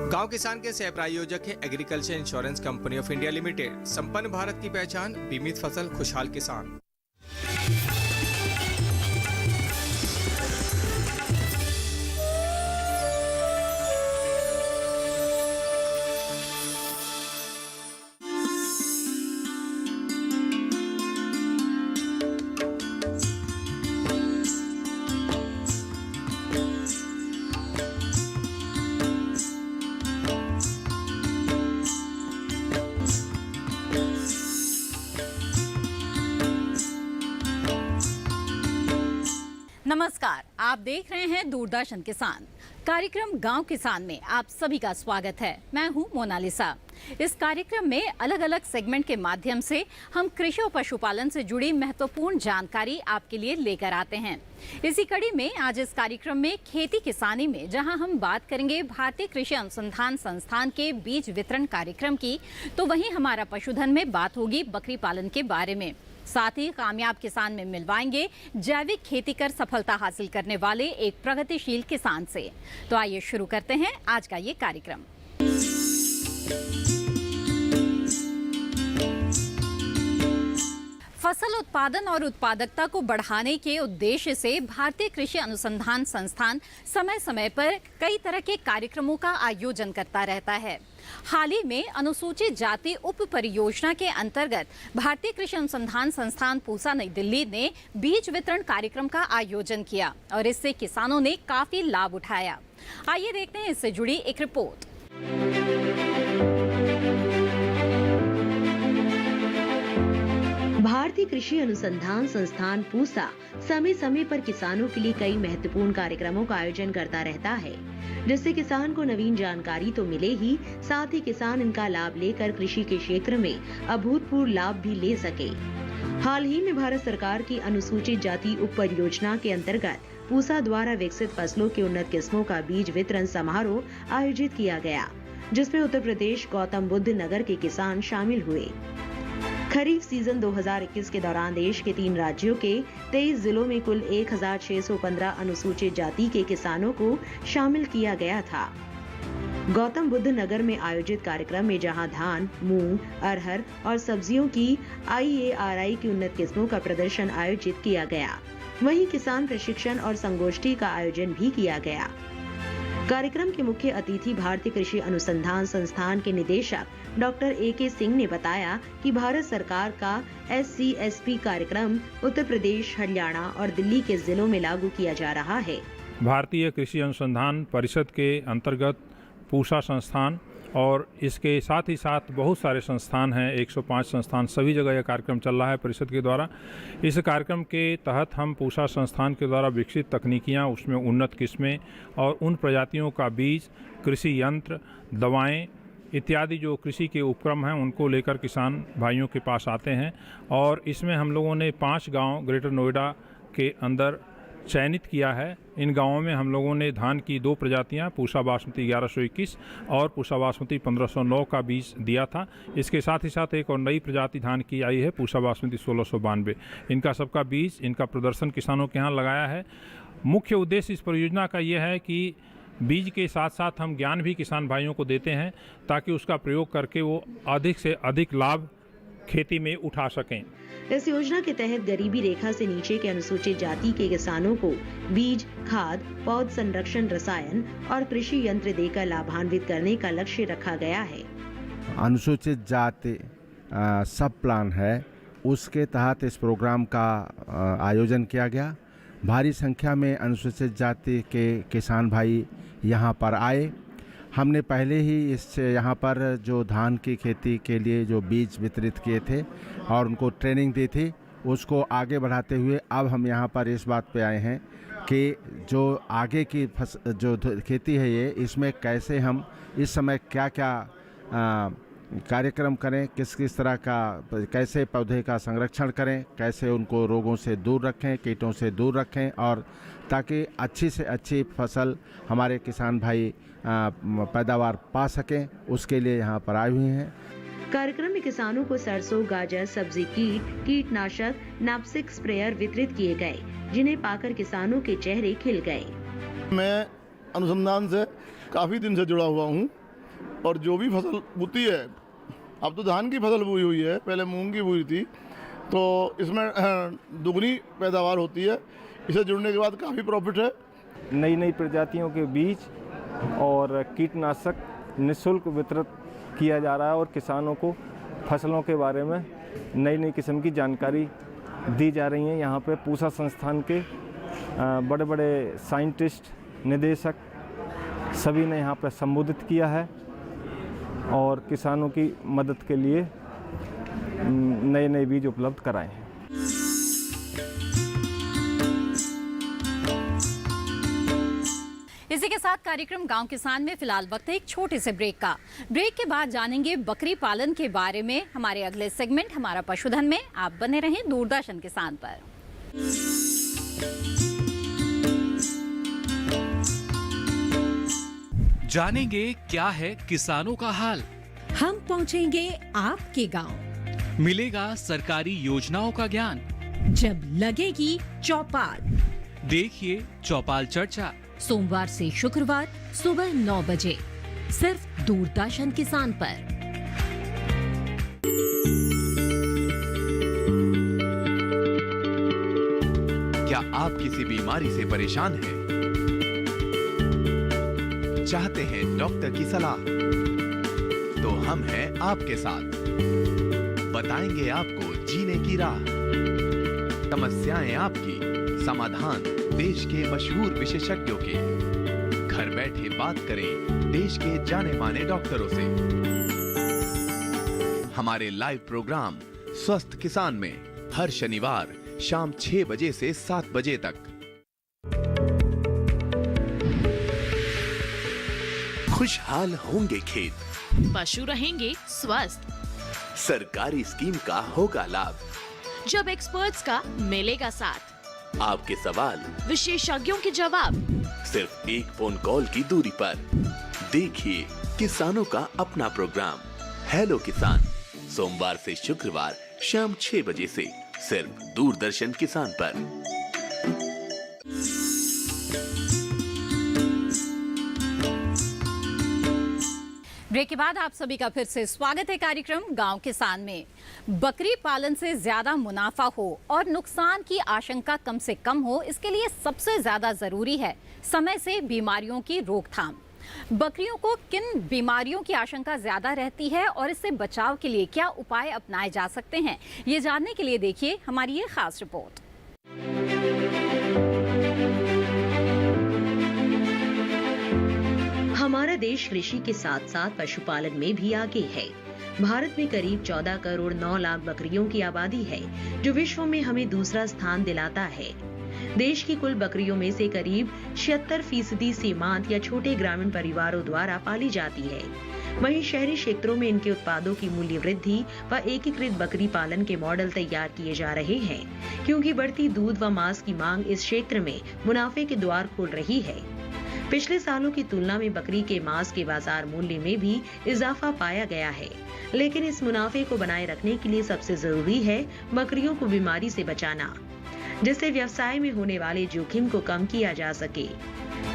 गांव किसान के सह प्रायोजक है agriculture insurance company of India limited. संपन्न भारत की पहचान, बीमित फसल, खुशहाल किसान। नमस्कार, आप देख रहे हैं दूरदर्शन किसान। कार्यक्रम गांव किसान में आप सभी का स्वागत है। मैं हूं मोनालिसा। इस कार्यक्रम में अलग अलग सेगमेंट के माध्यम से हम कृषि और पशुपालन से जुड़ी महत्वपूर्ण जानकारी आपके लिए लेकर आते हैं। इसी कड़ी में आज इस कार्यक्रम में खेती किसानी में जहां हम बात करेंगे भारतीय कृषि अनुसंधान संस्थान के बीज वितरण कार्यक्रम की, तो वहीं हमारा पशुधन में बात होगी बकरी पालन के बारे में। साथ ही कामयाब किसान में मिलवाएंगे जैविक खेती कर सफलता हासिल करने वाले एक प्रगतिशील किसान से। तो आइए शुरू करते हैं आज का ये कार्यक्रम। फसल उत्पादन और उत्पादकता को बढ़ाने के उद्देश्य से भारतीय कृषि अनुसंधान संस्थान समय समय पर कई तरह के कार्यक्रमों का आयोजन करता रहता है। हाल ही में अनुसूचित जाति उप परियोजना के अंतर्गत भारतीय कृषि अनुसंधान संस्थान पूसा नई दिल्ली ने बीज वितरण कार्यक्रम का आयोजन किया और इससे किसानों ने काफी लाभ उठाया। आइए देखते हैं इससे जुड़ी एक रिपोर्ट। भारतीय कृषि अनुसंधान संस्थान पूसा समय समय पर किसानों के लिए कई महत्वपूर्ण कार्यक्रमों का आयोजन करता रहता है, जिससे किसान को नवीन जानकारी तो मिले ही, साथ ही किसान इनका लाभ लेकर कृषि के क्षेत्र में अभूतपूर्व लाभ भी ले सके। हाल ही में भारत सरकार की अनुसूचित जाति उप परियोजना के अंतर्गत पूसा द्वारा विकसित फसलों की उन्नत किस्मों का बीज वितरण समारोह आयोजित किया गया, जिसमें उत्तर प्रदेश गौतम बुद्ध नगर के किसान शामिल हुए। खरीफ सीजन 2021 के दौरान देश के 3 राज्यों के 23 जिलों में कुल 1615 अनुसूचित जाति के किसानों को शामिल किया गया था। गौतम बुद्ध नगर में आयोजित कार्यक्रम में जहां धान, मूंग, अरहर और सब्जियों की IARI की उन्नत किस्मों का प्रदर्शन आयोजित किया गया, वहीं किसान प्रशिक्षण और संगोष्ठी का आयोजन भी किया गया। कार्यक्रम के मुख्य अतिथि भारतीय कृषि अनुसंधान संस्थान के निदेशक डॉक्टर AK सिंह ने बताया कि भारत सरकार का SCSP कार्यक्रम उत्तर प्रदेश, हरियाणा और दिल्ली के जिलों में लागू किया जा रहा है। भारतीय कृषि अनुसंधान परिषद के अंतर्गत पूसा संस्थान और इसके साथ ही साथ बहुत सारे संस्थान हैं, 105 संस्थान, सभी जगह यह कार्यक्रम चल रहा है परिषद के द्वारा। इस कार्यक्रम के तहत हम पूसा संस्थान के द्वारा विकसित तकनीकियाँ, उसमें उन्नत किस्में और उन प्रजातियों का बीज, कृषि यंत्र, दवाएं इत्यादि जो कृषि के उपक्रम हैं उनको लेकर किसान भाइयों के पास आते हैं। और इसमें हम लोगों ने 5 गाँव ग्रेटर नोएडा के अंदर चयनित किया है। इन गांवों में हम लोगों ने धान की 2 प्रजातियां पूसा बासमती 1121 और पूसा बासमती 1509 का बीज दिया था। इसके साथ ही साथ एक और नई प्रजाति धान की आई है पूसा बासमती 1692। इनका सबका बीज, इनका प्रदर्शन किसानों के यहाँ लगाया है। मुख्य उद्देश्य इस परियोजना का यह है कि बीज के साथ साथ हम ज्ञान भी किसान भाइयों को देते हैं ताकि उसका प्रयोग करके वो अधिक से अधिक लाभ खेती में उठा सकें। इस योजना के तहत गरीबी रेखा से नीचे के अनुसूचित जाति के किसानों को बीज, खाद, पौध संरक्षण, रसायन और कृषि यंत्र देकर लाभान्वित करने का लक्ष्य रखा गया है। अनुसूचित जाति सब प्लान है, उसके तहत इस प्रोग्राम का आयोजन किया गया। भारी संख्या में अनुसूचित जाति के किसान भाई यहाँ पर आए। हमने पहले ही इससे यहाँ पर जो धान की खेती के लिए जो बीज वितरित किए थे और उनको ट्रेनिंग दी थी, उसको आगे बढ़ाते हुए अब हम यहाँ पर इस बात पे आए हैं कि जो आगे की जो खेती है ये, इसमें कैसे हम इस समय क्या क्या कार्यक्रम करें, किस किस तरह का, कैसे पौधे का संरक्षण करें, कैसे उनको रोगों से दूर रखें, कीटों से दूर रखें, और ताकि अच्छी से अच्छी फसल हमारे किसान भाई पैदावार पा सकें, उसके लिए यहाँ पर आए हुए हैं। कार्यक्रम में किसानों को सरसों, गाजर, सब्जी कीटनाशक, नैपसेक स्प्रेयर वितरित किए गए, जिन्हें पाकर किसानों के चेहरे खिल गए। मैं अनुसंधान से काफ़ी दिन से जुड़ा हुआ हूँ और जो भी फसल बुती है, अब तो धान की फसल बुई हुई है, पहले मूंग की बुई थी, तो इसमें दुगनी पैदावार होती है। इसे जुड़ने के बाद काफ़ी प्रॉफिट है। नई नई प्रजातियों के बीज और कीटनाशक निःशुल्क वितरित किया जा रहा है और किसानों को फसलों के बारे में नई नई किस्म की जानकारी दी जा रही है। यहाँ पे पूसा संस्थान के बड़े बड़े साइंटिस्ट, निदेशक सभी ने यहाँ पर संबोधित किया है और किसानों की मदद के लिए नए नए बीज उपलब्ध कराए हैं। इसी के साथ कार्यक्रम गांव किसान में फिलहाल वक्त है एक छोटे से ब्रेक का। ब्रेक के बाद जानेंगे बकरी पालन के बारे में हमारे अगले सेगमेंट हमारा पशुधन में। आप बने रहें दूरदर्शन किसान पर। जानेंगे क्या है किसानों का हाल। हम पहुंचेंगे आपके गांव। मिलेगा सरकारी योजनाओं का ज्ञान। जब लगेगी चौपाल, देखिए चौपाल चर्चा सोमवार से शुक्रवार सुबह 9 बजे सिर्फ दूरदर्शन किसान पर। क्या आप किसी बीमारी से परेशान हैं? चाहते हैं डॉक्टर की सलाह? तो हम हैं आपके साथ, बताएंगे आपको जीने की राह। समस्याएं आपकी, समाधान देश के मशहूर विशेषज्ञों के। घर बैठे बात करें देश के जाने माने डॉक्टरों से। हमारे लाइव प्रोग्राम स्वस्थ किसान में हर शनिवार शाम 6 बजे से 7 बजे तक। खुशहाल होंगे खेत, पशु रहेंगे स्वस्थ, सरकारी स्कीम का होगा लाभ, जब एक्सपर्ट्स का मिलेगा साथ, आपके सवाल विशेषज्ञों के जवाब, सिर्फ एक फोन कॉल की दूरी पर। देखिए किसानों का अपना प्रोग्राम हेलो किसान, सोमवार से शुक्रवार शाम 6 बजे से सिर्फ दूरदर्शन किसान पर। ब्रेक के बाद आप सभी का फिर से स्वागत है कार्यक्रम गांव किसान में। बकरी पालन से ज्यादा मुनाफा हो और नुकसान की आशंका कम से कम हो, इसके लिए सबसे ज्यादा जरूरी है समय से बीमारियों की रोकथाम। बकरियों को किन बीमारियों की आशंका ज्यादा रहती है और इससे बचाव के लिए क्या उपाय अपनाए जा सकते हैं, ये जानने के लिए देखिए हमारी ये खास रिपोर्ट। हमारा देश कृषि के साथ साथ पशुपालन में भी आगे है। भारत में करीब 14 करोड़ 9 लाख बकरियों की आबादी है, जो विश्व में हमें दूसरा स्थान दिलाता है। देश की कुल बकरियों में से करीब 76% सीमांत या छोटे ग्रामीण परिवारों द्वारा पाली जाती है। वहीं शहरी क्षेत्रों में इनके उत्पादों की मूल्य वृद्धि व एकीकृत बकरी पालन के मॉडल तैयार किए जा रहे हैं, क्योंकि बढ़ती दूध व मांस की मांग इस क्षेत्र में मुनाफे के द्वार खोल रही है। पिछले सालों की तुलना में बकरी के मांस के बाजार मूल्य में भी इजाफा पाया गया है, लेकिन इस मुनाफे को बनाए रखने के लिए सबसे जरूरी है बकरियों को बीमारी से बचाना, जिससे व्यवसाय में होने वाले जोखिम को कम किया जा सके।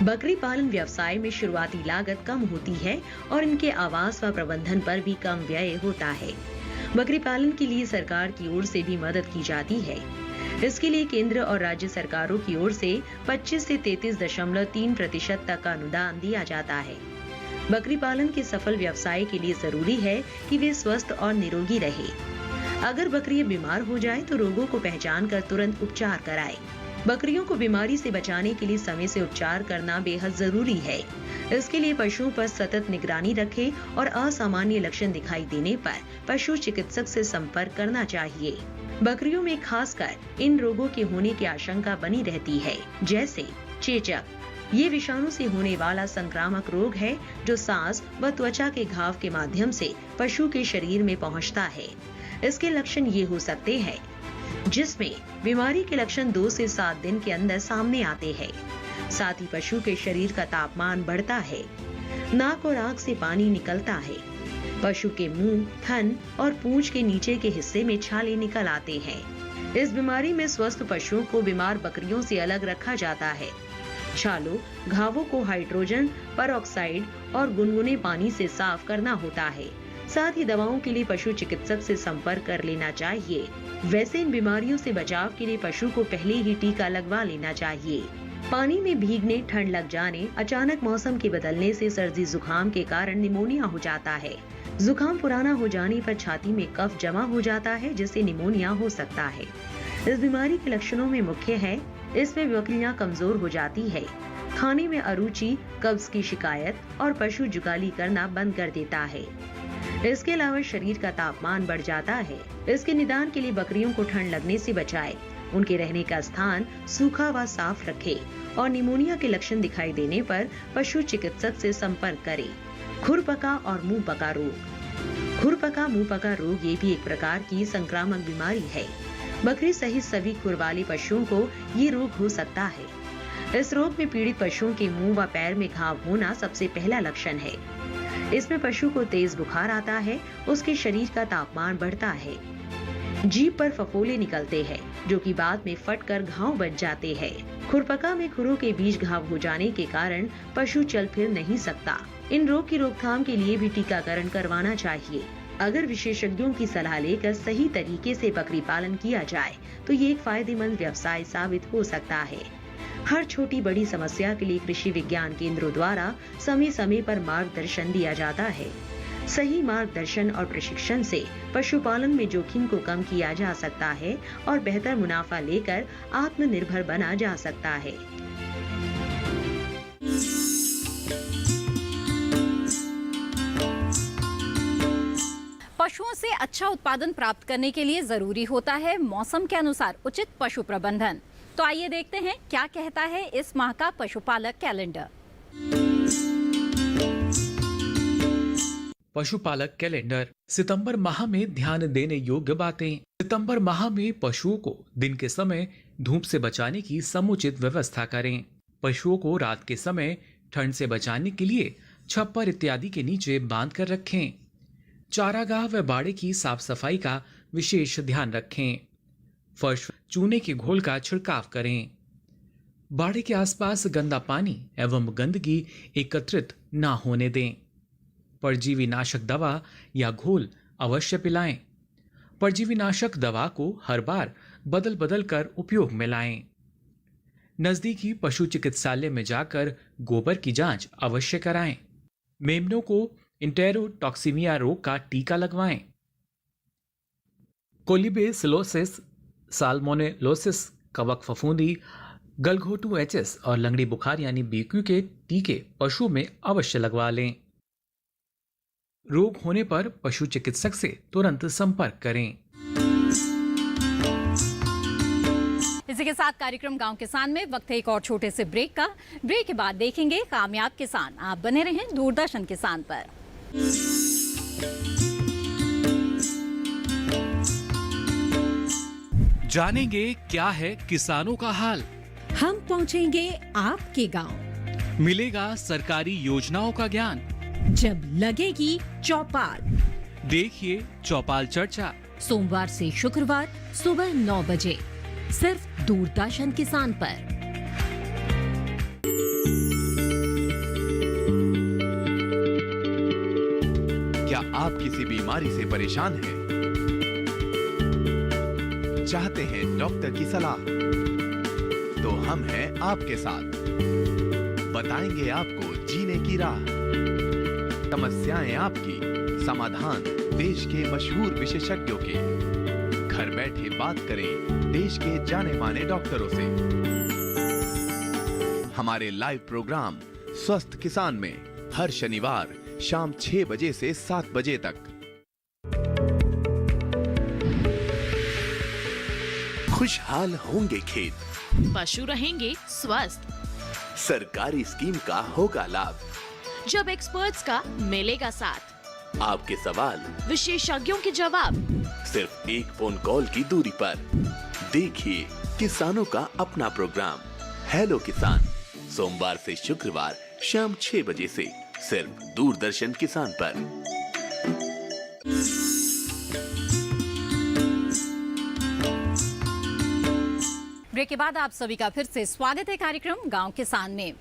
बकरी पालन व्यवसाय में शुरुआती लागत कम होती है और इनके आवास व प्रबंधन पर भी कम व्यय होता है। बकरी पालन के लिए सरकार की ओर से भी मदद की जाती है। इसके लिए केंद्र और राज्य सरकारों की ओर से 25 से 33.3% तक का अनुदान दिया जाता है। बकरी पालन के सफल व्यवसाय के लिए जरूरी है कि वे स्वस्थ और निरोगी रहे। अगर बकरियां बीमार हो जाए तो रोगों को पहचान कर तुरंत उपचार कराएं। बकरियों को बीमारी से बचाने के लिए समय से उपचार करना बेहद जरूरी है। इसके लिए पशुओं पर सतत निगरानी रखें और असामान्य लक्षण दिखाई देने पर पशु चिकित्सक से संपर्क करना चाहिए। बकरियों में खासकर इन रोगों के होने की आशंका बनी रहती है, जैसे चेचक। ये विषाणु से होने वाला संक्रामक रोग है जो सांस व त्वचा के घाव के माध्यम से पशु के शरीर में पहुंचता है। इसके लक्षण ये हो सकते हैं, जिसमें बीमारी के लक्षण 2 से 7 दिन के अंदर सामने आते हैं। साथ ही पशु के शरीर का तापमान बढ़ता है, नाक और आंख से पानी निकलता है, पशु के मुंह, थन और पूंछ के नीचे के हिस्से में छाले निकल आते हैं। इस बीमारी में स्वस्थ पशुओं को बीमार बकरियों से अलग रखा जाता है। छालों, घावों को हाइड्रोजन परऑक्साइड और गुनगुने पानी से साफ करना होता है। साथ ही दवाओं के लिए पशु चिकित्सक से संपर्क कर लेना चाहिए। वैसे इन बीमारियों से बचाव के लिए पशु को पहले ही टीका लगवा लेना चाहिए। पानी में भीगने, ठंड लग जाने, अचानक मौसम के बदलने से सर्दी जुकाम के कारण निमोनिया हो जाता है। जुकाम पुराना हो जाने पर छाती में कफ जमा हो जाता है, जिससे निमोनिया हो सकता है। इस बीमारी के लक्षणों में मुख्य है, इसमें बकरियां कमजोर हो जाती है, खाने में अरुचि, कब्ज की शिकायत और पशु जुगाली करना बंद कर देता है। इसके अलावा शरीर का तापमान बढ़ जाता है। इसके निदान के लिए बकरियों को ठंड लगने से बचाए, उनके रहने का स्थान सूखा व साफ रखे और निमोनिया के लक्षण दिखाई देने पर पशु चिकित्सक से संपर्क करें। खुरपका और मुंह पका रोग। खुरपका मुंह पका रोग ये भी एक प्रकार की संक्रामक बीमारी है। बकरी सहित सभी खुर वाले पशुओं को ये रोग हो सकता है। इस रोग में पीड़ित पशुओं के मुंह व पैर में घाव होना सबसे पहला लक्षण है। इसमें पशु को तेज बुखार आता है, उसके शरीर का तापमान बढ़ता है, जीभ पर फफोले निकलते हैं, जो कि बाद में फटकर घाव बन जाते हैं। खुरपका में खुरों के बीच घाव हो जाने के कारण पशु चल फिर नहीं सकता। इन रोग की रोकथाम के लिए भी टीकाकरण करवाना चाहिए। अगर विशेषज्ञों की सलाह लेकर सही तरीके से बकरी पालन किया जाए तो ये एक फायदेमंद व्यवसाय साबित हो सकता है। हर छोटी बड़ी समस्या के लिए कृषि विज्ञान केंद्रों द्वारा समय समय पर मार्गदर्शन दिया जाता है। सही मार्गदर्शन और प्रशिक्षण से पशुपालन में जोखिम को कम किया जा सकता है और बेहतर मुनाफा लेकर आत्मनिर्भर बना जा सकता है। पशुओं से अच्छा उत्पादन प्राप्त करने के लिए जरूरी होता है मौसम के अनुसार उचित पशु प्रबंधन। तो आइए देखते हैं क्या कहता है इस माह का पशुपालक कैलेंडर। पशुपालक कैलेंडर। सितंबर माह में ध्यान देने योग्य बातें। सितंबर माह में पशुओं को दिन के समय धूप से बचाने की समुचित व्यवस्था करें। पशुओं को रात के समय ठंड से बचाने के लिए छप्पर इत्यादि के नीचे बांध कर रखें। चारागाह व बाड़े की साफ सफाई का विशेष ध्यान रखें। फर्श चूने के घोल का छिड़काव करें। बाड़े के आसपास गंदा पानी एवं गंदगी एकत्रित ना होने दें। परजीवी नाशक दवा या घोल अवश्य पिलाएं। परजीवी नाशक दवा को हर बार बदल बदल कर उपयोग में लाएं। नजदीकी पशु चिकित्सालय में जाकर गोबर की जांच अवश्य कराएं। मेमनों को इंटेरोटॉक्सीमिया रोग का टीका लगवाएं। कोलिबेसिलोसिस, साल्मोनेलोसिस, कवक फफूंदी, गलघोटू एचएस और लंगड़ी बुखार यानी बीक्यू के टीके पशु में अवश्य लगवा लें। रोग होने पर पशु चिकित्सक से तुरंत संपर्क करें। इसी के साथ कार्यक्रम गांव किसान में वक्त है एक और छोटे से ब्रेक का। ब्रेक के बाद देखेंगे कामयाब किसान। आप बने रहें दूरदर्शन किसान पर। जानेंगे क्या है किसानों का हाल। हम पहुंचेंगे आपके गांव। मिलेगा सरकारी योजनाओं का ज्ञान। जब लगेगी चौपाल। देखिए चौपाल चर्चा। सोमवार से शुक्रवार सुबह 9 बजे सिर्फ दूरदर्शन किसान पर। क्या आप किसी बीमारी से परेशान हैं? चाहते हैं डॉक्टर की सलाह? तो हम हैं आपके साथ। बताएंगे आपको जीने की राह। समस्याएं आपकी, समाधान देश के मशहूर विशेषज्ञों के। घर बैठे बात करें देश के जाने माने डॉक्टरों से। हमारे लाइव प्रोग्राम स्वस्थ किसान में हर शनिवार शाम 6 बजे से 7 बजे तक। खुशहाल होंगे खेत, पशु रहेंगे स्वस्थ, सरकारी स्कीम का होगा लाभ। जब एक्सपर्ट्स का मिलेगा साथ, आपके सवाल, विशेषज्ञों के जवाब, सिर्फ एक फोन कॉल की दूरी पर। देखिए किसानों का अपना प्रोग्राम हेलो किसान, सोमवार से शुक्रवार शाम 6 बजे से सिर्फ दूरदर्शन किसान पर। ब्रेक ब्रेक के बाद आप सभी का फिर से स्वागत है कार्यक्रम गांव किसान में।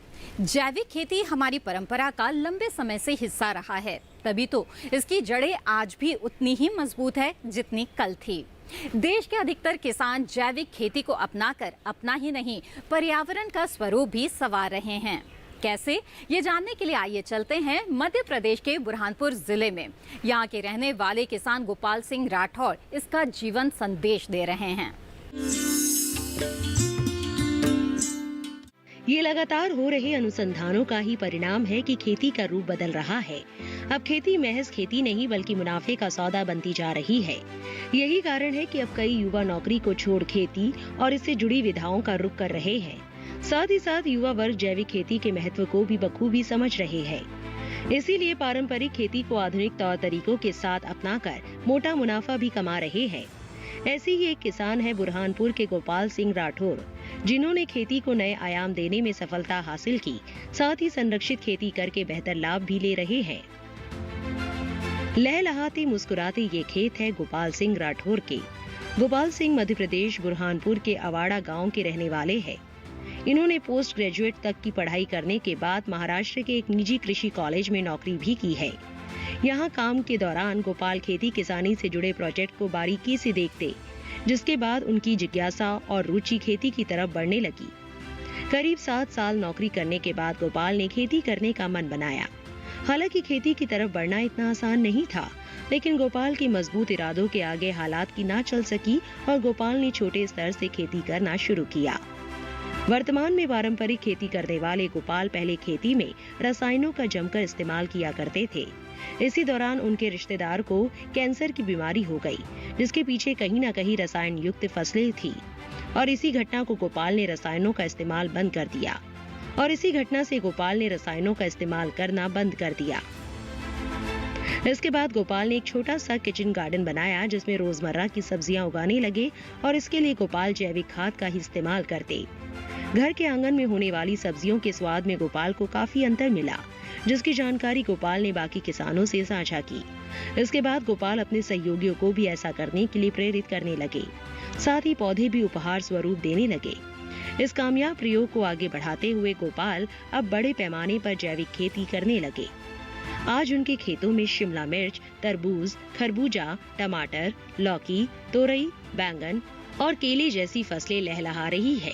जैविक खेती हमारी परंपरा का लंबे समय से हिस्सा रहा है, तभी तो इसकी जड़ें आज भी उतनी ही मजबूत है जितनी कल थी। देश के अधिकतर किसान जैविक खेती को अपनाकर अपना ही नहीं पर्यावरण का स्वरूप भी संवार रहे हैं। कैसे, ये जानने के लिए आइए चलते हैं मध्य प्रदेश के बुरहानपुर जिले में। यहाँ के रहने वाले किसान गोपाल सिंह राठौर इसका जीवन संदेश दे रहे हैं। ये लगातार हो रहे अनुसंधानों का ही परिणाम है कि खेती का रूप बदल रहा है। अब खेती महज खेती नहीं बल्कि मुनाफे का सौदा बनती जा रही है। यही कारण है कि अब कई युवा नौकरी को छोड़ खेती और इससे जुड़ी विधाओं का रुख कर रहे हैं। साथ ही साथ युवा वर्ग जैविक खेती के महत्व को भी बखूबी समझ रहे हैं। इसीलिए पारंपरिक खेती को आधुनिक तौर तरीकों के साथ अपनाकर मोटा मुनाफा भी कमा रहे हैं। ऐसे ही एक किसान है बुरहानपुर के गोपाल सिंह राठौर, जिन्होंने खेती को नए आयाम देने में सफलता हासिल की, साथ ही संरक्षित खेती करके बेहतर लाभ भी ले रहे हैं। लहलहाते मुस्कुराते ये खेत है गोपाल सिंह राठौर के। गोपाल सिंह मध्य प्रदेश बुरहानपुर के अवाड़ा गांव के रहने वाले हैं। इन्होंने पोस्ट ग्रेजुएट तक की पढ़ाई करने के बाद महाराष्ट्र के एक निजी कृषि कॉलेज में नौकरी भी की है। यहाँ काम के दौरान गोपाल खेती किसानी से जुड़े प्रोजेक्ट को बारीकी से देखते, जिसके बाद उनकी जिज्ञासा और रुचि खेती की तरफ बढ़ने लगी। करीब 7 साल नौकरी करने के बाद गोपाल ने खेती करने का मन बनाया। हालांकि खेती की तरफ बढ़ना इतना आसान नहीं था, लेकिन गोपाल के मजबूत इरादों के आगे हालात की ना चल सकी और गोपाल ने छोटे स्तर से खेती करना शुरू किया। वर्तमान में पारंपरिक खेती करने वाले गोपाल पहले खेती में रसायनों का जमकर इस्तेमाल किया करते थे। इसी दौरान उनके रिश्तेदार को कैंसर की बीमारी हो गई, जिसके पीछे कहीं न कहीं रसायन युक्त फसलें थी और इसी घटना को गोपाल ने रसायनों का इस्तेमाल बंद कर दिया इसके बाद गोपाल ने एक छोटा सा किचन गार्डन बनाया, जिसमें रोजमर्रा की सब्जियां उगाने लगे और इसके लिए गोपाल जैविक खाद का ही इस्तेमाल करते। घर के आंगन में होने वाली सब्जियों के स्वाद में गोपाल को काफी अंतर मिला, जिसकी जानकारी गोपाल ने बाकी किसानों से साझा की। इसके बाद गोपाल अपने सहयोगियों को भी ऐसा करने के लिए प्रेरित करने लगे, साथ ही पौधे भी उपहार स्वरूप देने लगे। इस कामयाब प्रयोग को आगे बढ़ाते हुए गोपाल अब बड़े पैमाने पर जैविक खेती करने लगे। आज उनके खेतों में शिमला मिर्च, तरबूज, खरबूजा, टमाटर, लौकी, तोरई, बैंगन और केले जैसी फसलें लहलहा रही है।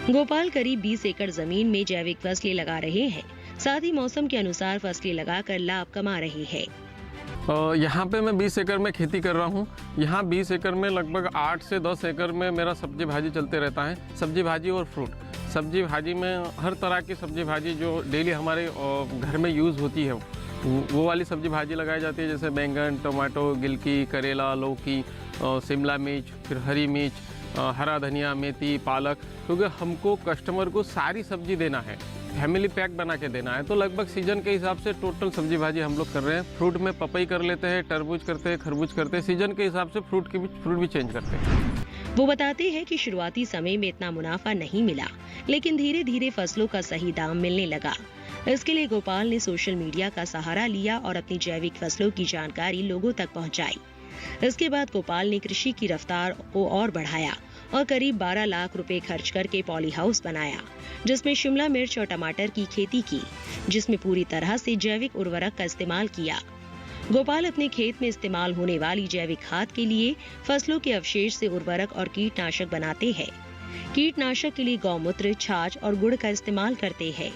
गोपाल करीब 20 एकड़ जमीन में जैविक फसलें लगा रहे हैं, साथ ही मौसम के अनुसार फसलें लगाकर लाभ कमा रहे हैं। यहाँ पे मैं 20 एकड़ में खेती कर रहा हूँ। यहाँ 20 एकड़ में लगभग 8 से 10 एकड़ में मेरा सब्जी भाजी चलते रहता है। सब्जी भाजी और फ्रूट। सब्जी भाजी में हर तरह की सब्जी भाजी जो डेली हमारे घर में यूज़ होती है वो वाली सब्जी भाजी लगाई जाती है, जैसे बैंगन, टमाटो, गिलकी, करेला, लौकी, शिमला मिर्च, फिर हरी मिर्च, हरा धनिया, मेथी, पालक, क्योंकि हमको कस्टमर को सारी सब्जी देना है, फैमिली पैक बना के देना है। तो लगभग सीजन के हिसाब से टोटल सब्जी भाजी हम लोग कर रहे हैं। फ्रूट में पपई कर लेते हैं, तरबूज करते हैं, खरबूज करते हैं। सीजन के हिसाब से फ्रूट भी चेंज करते हैं। वो बताते हैं कि शुरुआती समय में इतना मुनाफा नहीं मिला, लेकिन धीरे धीरे फसलों का सही दाम मिलने लगा। इसके लिए गोपाल ने सोशल मीडिया का सहारा लिया और अपनी जैविक फसलों की जानकारी लोगों तक पहुंचाई। इसके बाद गोपाल ने कृषि की रफ्तार को और बढ़ाया और करीब 12 लाख रुपए खर्च करके पॉली हाउस बनाया, जिसमें शिमला मिर्च और टमाटर की खेती की, जिसमें पूरी तरह से जैविक उर्वरक का इस्तेमाल किया। गोपाल अपने खेत में इस्तेमाल होने वाली जैविक खाद के लिए फसलों के अवशेष से उर्वरक और कीटनाशक बनाते हैं। कीटनाशक के लिए गौमूत्र, छाछ और गुड़ का इस्तेमाल करते हैं।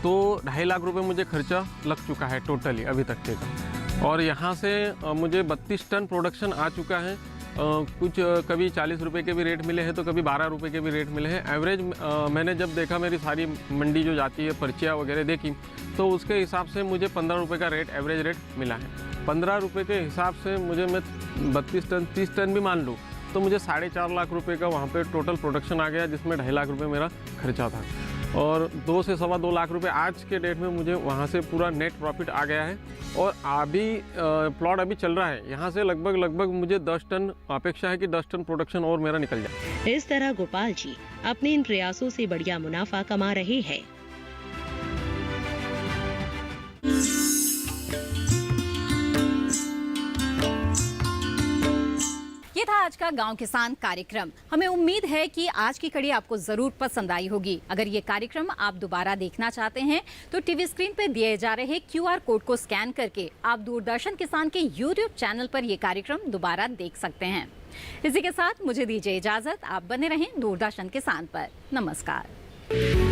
तो 2.5 लाख रुपए मुझे खर्चा लग चुका है टोटली अभी तक के, और यहाँ से मुझे 32 टन प्रोडक्शन आ चुका है। कुछ कभी 40 रुपए के भी रेट मिले हैं, तो कभी 12 रुपए के भी रेट मिले हैं। एवरेज मैंने जब देखा, मेरी सारी मंडी जो जाती है, पर्चियाँ वगैरह देखी, तो उसके हिसाब से मुझे 15 रुपए का रेट, एवरेज रेट मिला है। 15 रुपए के हिसाब से मुझे, मैं 32 टन 30 टन भी मान लूँ, तो मुझे 4.5 लाख रुपए का वहाँ पे टोटल प्रोडक्शन आ गया, जिसमें 2.5 लाख रुपए मेरा खर्चा था। और 2 से सवा 2 लाख रुपए आज के डेट में मुझे वहाँ से पूरा नेट प्रॉफिट आ गया है। और अभी प्लॉट अभी चल रहा है, यहाँ से लगभग मुझे 10 टन अपेक्षा है कि 10 टन प्रोडक्शन और मेरा निकल जाए। इस तरह गोपाल जी अपने इन प्रयासों से बढ़िया मुनाफा कमा रहे हैं। ये था आज का गांव किसान कार्यक्रम। हमें उम्मीद है कि आज की कड़ी आपको जरूर पसंद आई होगी। अगर ये कार्यक्रम आप दोबारा देखना चाहते हैं तो टीवी स्क्रीन पर दिए जा रहे QR कोड को स्कैन करके आप दूरदर्शन किसान के YouTube चैनल पर ये कार्यक्रम दोबारा देख सकते हैं। इसी के साथ मुझे दीजिए इजाजत। आप बने रहें दूरदर्शन किसान पर। नमस्कार।